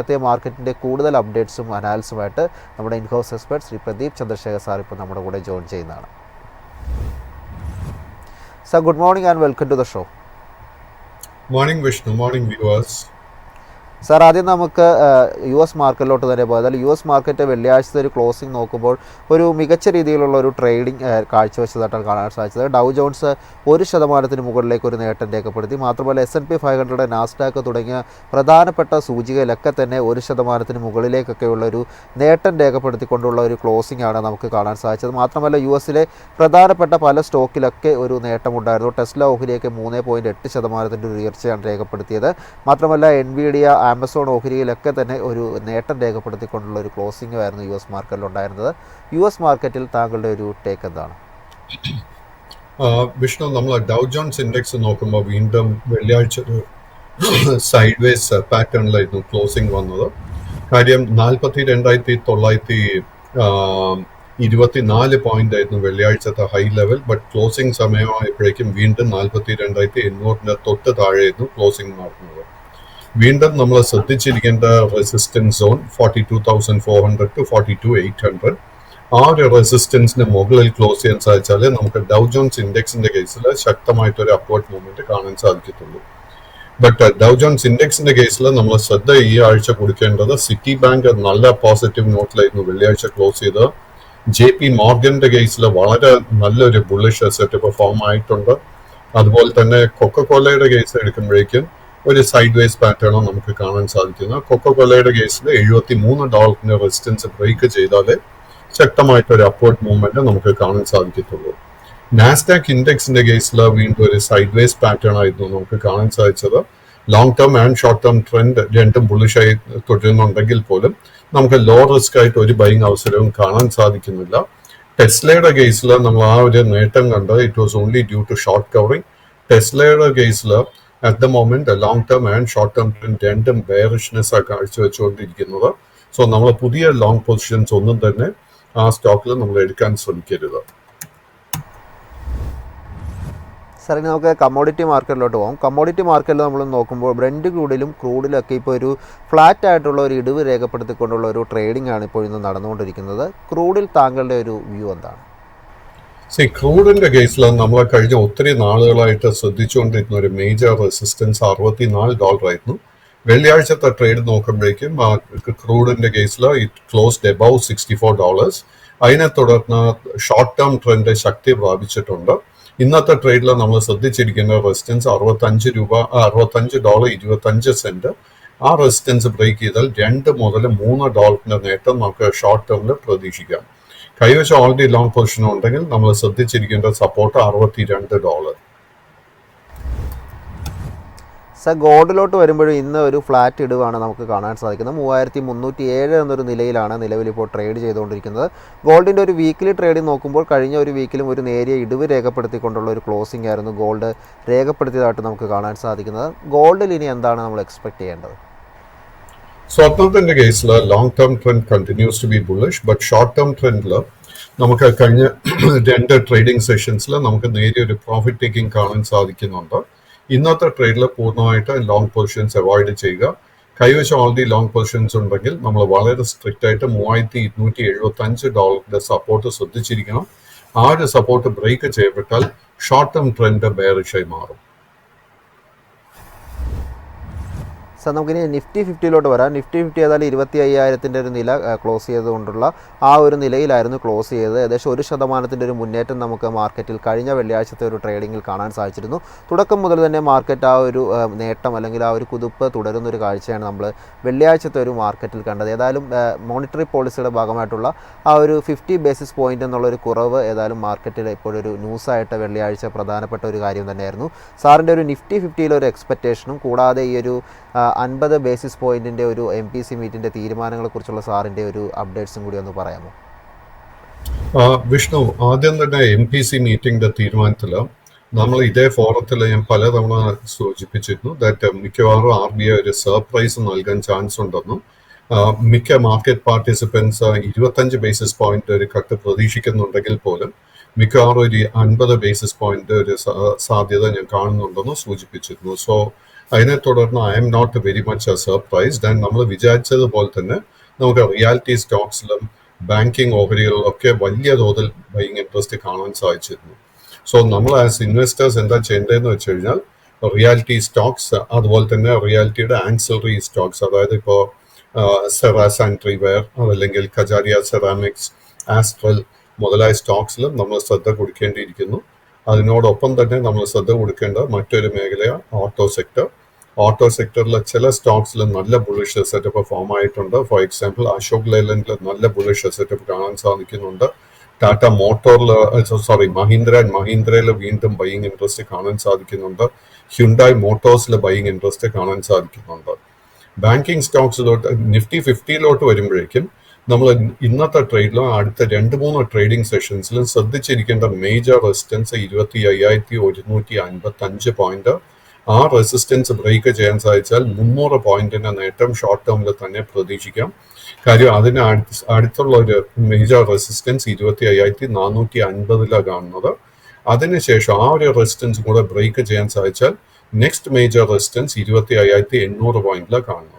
ഇന്നത്തെ മാർക്കറ്റിൻ്റെ കൂടുതൽ അപ്ഡേറ്റ്സും അനാലിസുമായിട്ട് നമ്മുടെ inhouse expert Shri Pradeep Chandrashekhar sir ഇപ്പോൾ നമ്മുടെ കൂടെ ജോയിൻ ചെയ്യുന്നതാണ്. Sir, good morning and welcome to the show. Morning Vishnu, morning viewers. Sir, ആദ്യം നമുക്ക് യു എസ് മാർക്കറ്റിലോട്ട് തന്നെ പോകാം. അതായത് യു എസ് മാർക്കറ്റ് വെള്ളിയാഴ്ചത്തെ ഒരു ക്ലോസിംഗ് നോക്കുമ്പോൾ ഒരു മികച്ച രീതിയിലുള്ള ഒരു ട്രേഡിംഗ് കാഴ്ചവെച്ചതായിട്ടാണ് കാണാൻ സാധിച്ചത്. ഡൗ ജോൺസ് 1% മുകളിലേക്ക് ഒരു നേട്ടം രേഖപ്പെടുത്തി. മാത്രമല്ല S&P 500, നാസ്ഡാക്ക് തുടങ്ങിയ പ്രധാനപ്പെട്ട സൂചികയിലൊക്കെ തന്നെ 1% മുകളിലേക്കൊക്കെയുള്ള ഒരു നേട്ടം രേഖപ്പെടുത്തിക്കൊണ്ടുള്ള ഒരു ക്ലോസിംഗ് ആണ് നമുക്ക് കാണാൻ സാധിച്ചത്. മാത്രമല്ല യു എസിലെ പ്രധാനപ്പെട്ട പല സ്റ്റോക്കിലൊക്കെ ഒരു നേട്ടമുണ്ടായിരുന്നു. ടെസ്ല ഓഹരിയൊക്കെ 3.8% ഒരു ഉയർച്ചയാണ് രേഖപ്പെടുത്തിയത്. മാത്രമല്ല എൻവിഡിയ, ആമസോൺ ഓഹരിയിലൊക്കെ തന്നെ ഒരു നേട്ടം രേഖപ്പെടുത്തിക്കൊണ്ടുള്ള ഒരു ക്ലോസിംഗ് ആയിരുന്നു യു എസ് മാർക്കറ്റിൽ ഉണ്ടായിരുന്നത്. യു എസ് മാർക്കറ്റിൽ താങ്കളുടെ ഒരു ടേക്ക് എന്താണ്? വിഷ്ണു, നമ്മൾ ഡൗ ജോൺസ് ഇൻഡെക്സ് നോക്കുമ്പോൾ വീണ്ടും വെള്ളിയാഴ്ച ഒരു സൈഡ് വേസ് പാറ്റേണിലായിരുന്നു ക്ലോസിംഗ് വന്നത്. കാര്യം 42,924 പോയിന്റ് ആയിരുന്നു വെള്ളിയാഴ്ചത്തെ ഹൈ ലെവൽ. ബട്ട് ക്ലോസിംഗ് സമയമായപ്പോഴേക്കും വീണ്ടും 42,800 തൊട്ട് താഴെയായിരുന്നു ക്ലോസിംഗ് നടന്നത്. വീണ്ടും നമ്മൾ ശ്രദ്ധിച്ചിരിക്കേണ്ട റെസിസ്റ്റൻസ് സോൺ 42,400 to 42,800. ആ ഒരു റെസിസ്റ്റൻസിന് മുകളിൽ ക്ലോസ് ചെയ്യാൻ സാധിച്ചാൽ നമുക്ക് ഡൗ ജോൺസ് ഇൻഡെക്സിന്റെ കേസിൽ ശക്തമായിട്ടൊരു അപ്വേർഡ് മൂവ്മെന്റ് കാണാൻ സാധിക്കത്തുള്ളൂ. ബട്ട് ഡൗ ജോൺസ് ഇൻഡെക്സിന്റെ കേസിൽ നമ്മൾ ശ്രദ്ധ ഈ ആഴ്ച കൊടുക്കേണ്ടത് സിറ്റി ബാങ്ക് നല്ല പോസിറ്റീവ് നോട്ടിലായിരുന്നു വെള്ളിയാഴ്ച ക്ലോസ് ചെയ്തത്. JP മോർഗന്റെ കേസിൽ വളരെ നല്ലൊരു ബുള്ളിഷ് സെറ്റപ്പ് ഫോം ആയിട്ടുണ്ട്. അതുപോലെ തന്നെ കൊക്കക്കോലയുടെ കേസ് എടുക്കുമ്പോഴേക്കും ഒരു സൈഡ് വേസ് പാറ്റേണും നമുക്ക് കാണാൻ സാധിക്കുന്നത്. കൊക്കക്കോലയുടെ കേസിൽ $73 റെസിസ്റ്റൻസ് ബ്രേക്ക് ചെയ്താലേ ശക്തമായിട്ടൊരു അപ്വേർഡ് മൂവ്മെന്റ് നമുക്ക് കാണാൻ സാധിക്കത്തുള്ളൂ. നാസ്ഡാക്ക് ഇൻഡെക്സിന്റെ കേസിൽ വീണ്ടും ഒരു സൈഡ് വേസ് പാറ്റേൺ ആയിരുന്നു നമുക്ക് കാണാൻ സാധിച്ചത്. Long term and short term trend രണ്ടും ബുള്ളിഷായി തുടരുന്നുണ്ടെങ്കിൽ പോലും നമുക്ക് ലോ റിസ്ക് ആയിട്ട് ഒരു ബൈങ് അവസരവും കാണാൻ സാധിക്കുന്നില്ല. ടെസ്ലയുടെ കേസിൽ നമ്മൾ ആ ഒരു നേട്ടം കണ്ടത് it was only due to short covering. ടെസ്ലയുടെ കേസിൽ at the moment long term and short term trend രണ്ടും ബെയറിഷ്നെസ് ആണ് കാഴ്ചവെച്ചുകൊണ്ടിരിക്കുന്നത്. സോ നമ്മൾ പുതിയ ലോങ് പൊസിഷൻസ് ഒന്നും തന്നെ ആ സ്റ്റോക്കിൽ നമ്മൾ എടുക്കാൻ ശ്രമിക്കരുത്. സാർ, ഇനി നമുക്ക് കമ്മോഡിറ്റി മാർക്കറ്റിലോട്ട് പോകാം. കമ്മോഡിറ്റി മാർക്കറ്റിൽ നമ്മൾ നോക്കുമ്പോൾ ബ്രന്റ് ക്രൂഡിലും ക്രൂഡിലൊക്കെ ഇപ്പോൾ ഒരു ഫ്ലാറ്റ് ആയിട്ടുള്ള ഒരു ഇടിവ് രേഖപ്പെടുത്തിക്കൊണ്ടുള്ള ഒരു ട്രേഡിംഗ് ആണ് ഇപ്പോൾ ഇന്ന് നടന്നുകൊണ്ടിരിക്കുന്നത്. ക്രൂഡിൽ താങ്കളുടെ ഒരു വ്യൂ എന്താണ്? ക്രൂഡിന്റെ കേസിൽ നമ്മൾ കഴിഞ്ഞ ഒത്തിരി നാളുകളായിട്ട് ശ്രദ്ധിച്ചുകൊണ്ടിരുന്ന ഒരു മേജർ റെസിസ്റ്റൻസ് $64 ആയിരുന്നു. വെള്ളിയാഴ്ചത്തെ ട്രേഡ് നോക്കുമ്പോഴേക്കും ക്രൂഡിന്റെ കേസിൽ ഇറ്റ് ക്ലോസ്ഡ് എബവ് $64. അതിനെ തുടർന്ന് ഷോർട്ട് ടേം ട്രെൻഡ് ശക്തി പ്രാപിച്ചിട്ടുണ്ട്. ഇന്നത്തെ ട്രേഡിൽ നമ്മൾ ശ്രദ്ധിച്ചിരിക്കുന്ന റെസിസ്റ്റൻസ് $65.25. ആ റെസിസ്റ്റൻസ് ബ്രേക്ക് ചെയ്താൽ $2 മുതൽ $3 നേട്ടം നമുക്ക് ഷോർട്ട് ടേമിൽ പ്രതീക്ഷിക്കാം. കൈവശം ഓൾറെഡി ലോങ് പൊസിഷൻ ഉണ്ടെങ്കിൽ നമ്മൾ ശ്രദ്ധിച്ചിരിക്കേണ്ട സപ്പോർട്ട് $62. സാർ, ഗോൾഡിലോട്ട് വരുമ്പോഴും ഇന്ന് ഒരു ഫ്ലാറ്റ് ഇടിവാണ് നമുക്ക് കാണാൻ സാധിക്കുന്നത്. 3307 എന്നൊരു നിലയിലാണ് നിലവിലിപ്പോൾ ട്രേഡ് ചെയ്തുകൊണ്ടിരിക്കുന്നത്. ഗോൾഡിൻ്റെ ഒരു വീക്കിലി ട്രേഡിംഗ് നോക്കുമ്പോൾ കഴിഞ്ഞ ഒരു വീക്കിലും ഒരു നേരിയ ഇടിവ് രേഖപ്പെടുത്തിക്കൊണ്ടുള്ള ഒരു ക്ലോസിംഗ് ആയിരുന്നു ഗോൾഡ് രേഖപ്പെടുത്തിയതായിട്ട് നമുക്ക് കാണാൻ സാധിക്കുന്നത്. ഗോൾഡിൽ ഇനി എന്താണ് നമ്മൾ എക്സ്പെക്ട് ചെയ്യേണ്ടത്? സ്വർണത്തിന്റെ കേസിൽ long term trend continues to be bullish. But short term ട്രെൻഡിൽ നമുക്ക് കഴിഞ്ഞ 2 ട്രേഡിംഗ് സെഷൻസിൽ നമുക്ക് നേരിയ ഒരു പ്രോഫിറ്റ് ടേക്കിംഗ് കാണാൻ സാധിക്കുന്നുണ്ട്. ഇന്നത്തെ ട്രേഡിൽ പൂർണ്ണമായിട്ട് ലോങ് പൊസിഷൻസ് അവോയ്ഡ് ചെയ്യുക. കൈവശം ഓൾറെഡി ലോങ് പൊസിഷൻസ് ഉണ്ടെങ്കിൽ നമ്മൾ വളരെ സ്ട്രിക്റ്റ് ആയിട്ട് $3275 സപ്പോർട്ട് ശ്രദ്ധിച്ചിരിക്കണം. ആ ഒരു സപ്പോർട്ട് ബ്രേക്ക് ചെയ്യപ്പെട്ടാൽ ഷോർട്ട് ടേം ട്രെൻഡ് ബെയറിഷായി മാറും. സാർ, നമുക്കിനി നിഫ്റ്റി 50 വരാം. നിഫ്റ്റി 50 ഏതായാലും 25,000 ഒരു നില ക്ലോസ് ചെയ്തുകൊണ്ടുള്ള ആ ഒരു നിലയിലായിരുന്നു ക്ലോസ് ചെയ്തത്. ഏകദേശം 1% ഒരു മുന്നേറ്റം നമുക്ക് മാർക്കറ്റിൽ കഴിഞ്ഞ വെള്ളിയാഴ്ചത്തെ ഒരു ട്രേഡിങ്ങിൽ കാണാൻ സാധിച്ചിരുന്നു. തുടക്കം മുതൽ തന്നെ മാർക്കറ്റ് ആ ഒരു നേട്ടം അല്ലെങ്കിൽ ആ ഒരു കുതിപ്പ് തുടരുന്നൊരു കാഴ്ചയാണ് നമ്മൾ വെള്ളിയാഴ്ചത്തെ ഒരു മാർക്കറ്റിൽ കണ്ടത്. ഏതായാലും മോണിറ്ററി പോളിസിയുടെ ഭാഗമായിട്ടുള്ള ആ ഒരു 50 ബേസിസ് പോയിന്റ് എന്നുള്ളൊരു കുറവ് ഏതായാലും മാർക്കറ്റിൽ ഇപ്പോഴൊരു ന്യൂസായിട്ട് വെള്ളിയാഴ്ച പ്രധാനപ്പെട്ട ഒരു കാര്യം തന്നെയായിരുന്നു. സാറിൻ്റെ ഒരു നിഫ്റ്റി 50 ഒരു എക്സ്പെക്റ്റേഷനും കൂടാതെ ഈ ഒരു 50 ബേസിസ് പോയിന്റിൻ്റെ ഒരു MPC മീറ്റിൻ്റെ തീരുമാനങ്ങളെക്കുറിച്ചുള്ള സാറിൻ്റെ ഒരു അപ്ഡേറ്റ്സും കൂടി ഒന്ന് പറയാമോ? വിഷ്ണു, ആദ്യം തന്നെ MPC മീറ്റിംഗിന്റെ തീരുമാനത്തിൽ നമ്മൾ ഇതേ ഫോറത്തിൽ ഞാൻ പലതവണ സൂചിപ്പിച്ചിരുന്നു ദാറ്റ് മിക്കവാറും RBI ഒരു സർപ്രൈസ് നൽകാൻ ചാൻസ് ഉണ്ടെന്നും മിക്ക മാർക്കറ്റ് പാർട്ടിസിപ്പൻസ് 25 ബേസിസ് പോയിന്റ് ഒരു കട്ട് പ്രതീക്ഷിക്കുന്നുണ്ടെങ്കിൽ പോലും മിക്കവാറും ഒരു 50 ബേസിസ് പോയിന്റ് ഒരു സാധ്യത ഞാൻ കാണുന്നുണ്ടെന്ന് സൂചിപ്പിച്ചിരുന്നു. സോ അതിനെ തുടർന്ന് I am not very much surprised. And നമ്മൾ വിചാരിച്ചതുപോലെ തന്നെ നമുക്ക് റിയാലിറ്റി സ്റ്റോക്സിലും ബാങ്കിങ് ഓഹരികളിലൊക്കെ വലിയ തോതിൽ ബൈയിങ് ഇൻട്രസ്റ്റ് കാണാൻ സാധിച്ചിരുന്നു. സോ നമ്മൾ ആസ് ഇൻവെസ്റ്റേഴ്സ് എന്താ ചെയ്യേണ്ടതെന്ന് വെച്ച് കഴിഞ്ഞാൽ റിയാലിറ്റി സ്റ്റോക്സ്, അതുപോലെ തന്നെ റിയാലിറ്റിയുടെ ആൻസിലറി സ്റ്റോക്സ്, അതായത് ഇപ്പോൾ സെറ സാനിറ്ററിവെയർ, അതല്ലെങ്കിൽ കജാരിയ സെറാമിക്സ്, ആസ്ട്രൽ മുതലായ സ്റ്റോക്സിലും നമ്മൾ ശ്രദ്ധ കൊടുക്കേണ്ടിയിരിക്കുന്നു. അതിനോടൊപ്പം തന്നെ നമ്മൾ ശ്രദ്ധ കൊടുക്കേണ്ട മറ്റൊരു മേഖലയാണ് ഓട്ടോ സെക്ടർ. ഓട്ടോ സെക്ടറിലെ ചില സ്റ്റോക്സിൽ നല്ല ബുള്ളിഷ് സെറ്റപ്പ് ഫോം ആയിട്ടുണ്ട്. ഫോർ എക്സാമ്പിൾ അശോക് ലേലൻഡിൽ നല്ല ബുള്ളിഷ് സെറ്റപ്പ് കാണാൻ സാധിക്കുന്നുണ്ട്. ടാറ്റ മോട്ടോറിൽ മഹീന്ദ്ര ആൻഡ് മഹീന്ദ്രയിൽ വീണ്ടും ബൈയിങ് ഇൻട്രസ്റ്റ് കാണാൻ സാധിക്കുന്നുണ്ട്. ഹ്യുണ്ടായി മോട്ടോഴ്സിൽ ബൈയിങ് ഇൻട്രസ്റ്റ് കാണാൻ സാധിക്കുന്നുണ്ട്. ബാങ്കിങ് സ്റ്റോക്സിലോട്ട് നിഫ്റ്റി 50 വരുമ്പോഴേക്കും നമ്മൾ ഇന്നത്തെ ട്രേഡിലും അടുത്ത 2-3 ട്രേഡിംഗ് സെഷൻസിലും ശ്രദ്ധിച്ചിരിക്കേണ്ട മേജർ റെസിസ്റ്റൻസ് 25,155 പോയിന്റ്. ആ റെസിസ്റ്റൻസ് ബ്രേക്ക് ചെയ്യാൻ സാധിച്ചാൽ 300 പോയിന്റിന്റെ നേട്ടം ഷോർട്ട് ടേമിൽ തന്നെ പ്രതീക്ഷിക്കാം. കാര്യം അതിന് അടുത്തുള്ള ഒരു മേജർ റെസിസ്റ്റൻസ് 25,450 കാണുന്നത്. അതിനുശേഷം ആ ഒരു റെസിസ്റ്റൻസ് കൂടെ ബ്രേക്ക് ചെയ്യാൻ സാധിച്ചാൽ നെക്സ്റ്റ് മേജർ റെസിസ്റ്റൻസ് 25,800 പോയിന്റിലാണ് കാണുന്നത്.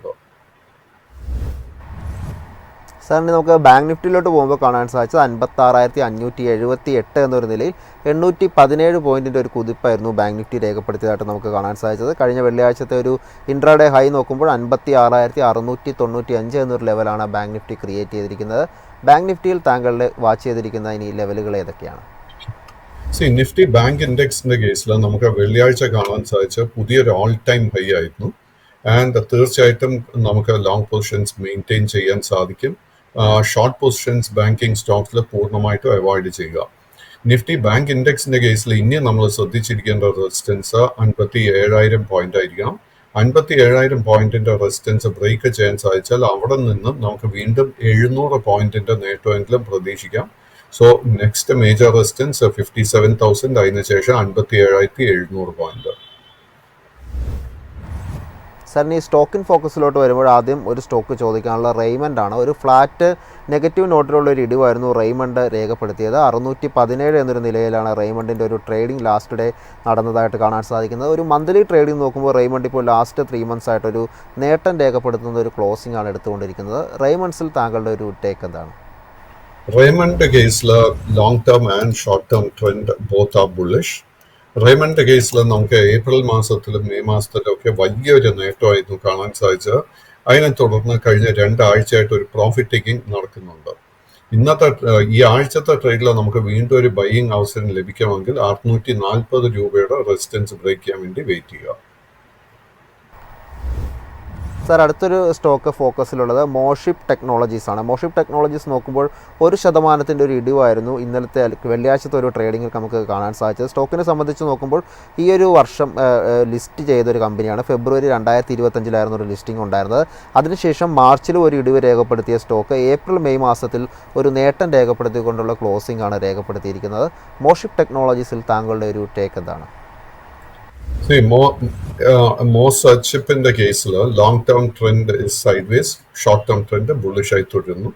സാറിന് നമുക്ക് ബാങ്ക് നിഫ്റ്റിയിലോട്ട് പോകുമ്പോൾ കാണാൻ സാധിച്ചത് 56,578 എന്നൊരു നിലയിൽ 817 പോയിന്റിൻ്റെ ഒരു കുതിപ്പായിരുന്നു ബാങ്ക് നിഫ്റ്റി രേഖപ്പെടുത്തിയതായിട്ട് നമുക്ക് കാണാൻ സാധിച്ചത്. കഴിഞ്ഞ വെള്ളിയാഴ്ചത്തെ ഒരു ഇൻട്രാഡേ ഹൈ നോക്കുമ്പോൾ 56,695 എന്നൊരു ലെവലാണ് ബാങ്ക് നിഫ്റ്റി ക്രിയേറ്റ് ചെയ്തിരിക്കുന്നത്. ബാങ്ക് നിഫ്റ്റിയിൽ താങ്കളുടെ വാച്ച് ചെയ്തിരിക്കുന്ന ഇനി ലെവലുകൾ ഏതൊക്കെയാണ്? നിഫ്റ്റി ബാങ്ക് ഇൻഡെക്സിന്റെ കേസിൽ നമുക്ക് വെള്ളിയാഴ്ച കാണാൻ സാധിച്ച പുതിയൊരു ഓൾ ടൈം ഹൈ ആയിരുന്നു. ആൻഡ് തീർച്ചയായിട്ടും നമുക്ക് ലോങ് പൊസിഷൻസ് മെയിൻറ്റെയിൻ ചെയ്യാൻ സാധിക്കും. ഷോർട്ട് പൊസിഷൻസ് ബാങ്കിങ് സ്റ്റോക്സിൽ പൂർണ്ണമായിട്ടും അവോയ്ഡ് ചെയ്യുക. നിഫ്റ്റി ബാങ്ക് ഇൻഡെക്സിന്റെ കേസിൽ ഇനി നമ്മൾ ശ്രദ്ധിച്ചിരിക്കേണ്ട റെസിസ്റ്റൻസ് 57,000 പോയിന്റ് ആയിരിക്കണം. 57,000 പോയിന്റിന്റെ റെസിസ്റ്റൻസ് ബ്രേക്ക് ചെയ്യാൻ സാധിച്ചാൽ അവിടെ നിന്നും നമുക്ക് വീണ്ടും 700 പോയിന്റിന്റെ നേട്ടമെങ്കിലും പ്രതീക്ഷിക്കാം. സോ നെക്സ്റ്റ് മേജർ റെസിസ്റ്റൻസ് 57,000, അതിനുശേഷം 57,700 പോയിന്റ്. സാറിന് ഈ സ്റ്റോക്കിൻ ഫോക്കസിലോട്ട് വരുമ്പോൾ ആദ്യം ഒരു സ്റ്റോക്ക് ചോദിക്കാനുള്ള റെയ്മണ്ട് ആണ്. ഒരു ഫ്ലാറ്റ് നെഗറ്റീവ് നോട്ടിലുള്ള ഒരു ഇടിവായിരുന്നു റെയ്മണ്ട് രേഖപ്പെടുത്തിയത്. 617 എന്നൊരു നിലയിലാണ് റെയ്മണ്ടിൻ്റെ ഒരു ട്രേഡിംഗ് ലാസ്റ്റ് ഡേ നടന്നതായിട്ട് കാണാൻ സാധിക്കുന്നത്. ഒരു മന്ത്ലി ട്രേഡിംഗ് നോക്കുമ്പോൾ റെയ്മണ്ട് ഇപ്പോൾ ലാസ്റ്റ് 3 months ആയിട്ടൊരു നേട്ടം രേഖപ്പെടുത്തുന്ന ഒരു ക്ലോസിംഗ് ആണ് എടുത്തുകൊണ്ടിരിക്കുന്നത്. റെയ്മണ്ട്സിൽ താങ്കളുടെ ഒരു ടേക്ക് എന്താണ്? റെയ്മണ്ട് കേസിൽ long term and short term trend both are bullish. Raymond കേസിൽ നമുക്ക് ഏപ്രിൽ മാസത്തിലും മെയ് മാസത്തിലും ഒക്കെ വലിയൊരു നേട്ടമായിരുന്നു കാണാൻ സാധിച്ചത്. അതിനെ തുടർന്ന് കഴിഞ്ഞ 2 ആഴ്ചയായിട്ട് ഒരു പ്രോഫിറ്റ് ടേക്കിംഗ് നടക്കുന്നുണ്ട്. ഇന്നത്തെ ഈ ആഴ്ചത്തെ ട്രേഡിൽ നമുക്ക് വീണ്ടും ഒരു ബൈയിങ് അവസരം ലഭിക്കണമെങ്കിൽ 640 രൂപയുടെ റെസിസ്റ്റൻസ് ബ്രേക്ക് ചെയ്യാൻ വേണ്ടി വെയിറ്റ് ചെയ്യുക. സാർ അടുത്തൊരു സ്റ്റോക്ക് ഫോക്കസിലുള്ളത് മോഷിപ്പ് ടെക്നോളജീസ് ആണ്. മോഷിപ്പ് ടെക്നോളജീസ് നോക്കുമ്പോൾ 1% ഒരു ഇടിവായിരുന്നു ഇന്നലത്തെ വെള്ളിയാഴ്ചത്തെ ഒരു ട്രേഡിങ്ങിൽ നമുക്ക് കാണാൻ സാധിച്ചത്. സ്റ്റോക്കിനെ സംബന്ധിച്ച് നോക്കുമ്പോൾ ഈ ഒരു വർഷം ലിസ്റ്റ് ചെയ്തൊരു കമ്പനിയാണ്. ഫെബ്രുവരി 2025 ഒരു ലിസ്റ്റിംഗ് ഉണ്ടായിരുന്നത്. അതിനുശേഷം മാർച്ചിലും ഒരു ഇടിവ് രേഖപ്പെടുത്തിയ സ്റ്റോക്ക് ഏപ്രിൽ മെയ് മാസത്തിൽ ഒരു നേട്ടം രേഖപ്പെടുത്തിക്കൊണ്ടുള്ള ക്ലോസിംഗ് ആണ് രേഖപ്പെടുത്തിയിരിക്കുന്നത്. മോഷിപ്പ് ടെക്നോളജീസിൽ താങ്കളുടെ ഒരു ടേക്ക് എന്താണ്? മോസിപ്പിന്റെ കേസിൽ long term trend sideways, short term trend ബുള്ളിഷായി തുടരുന്നു.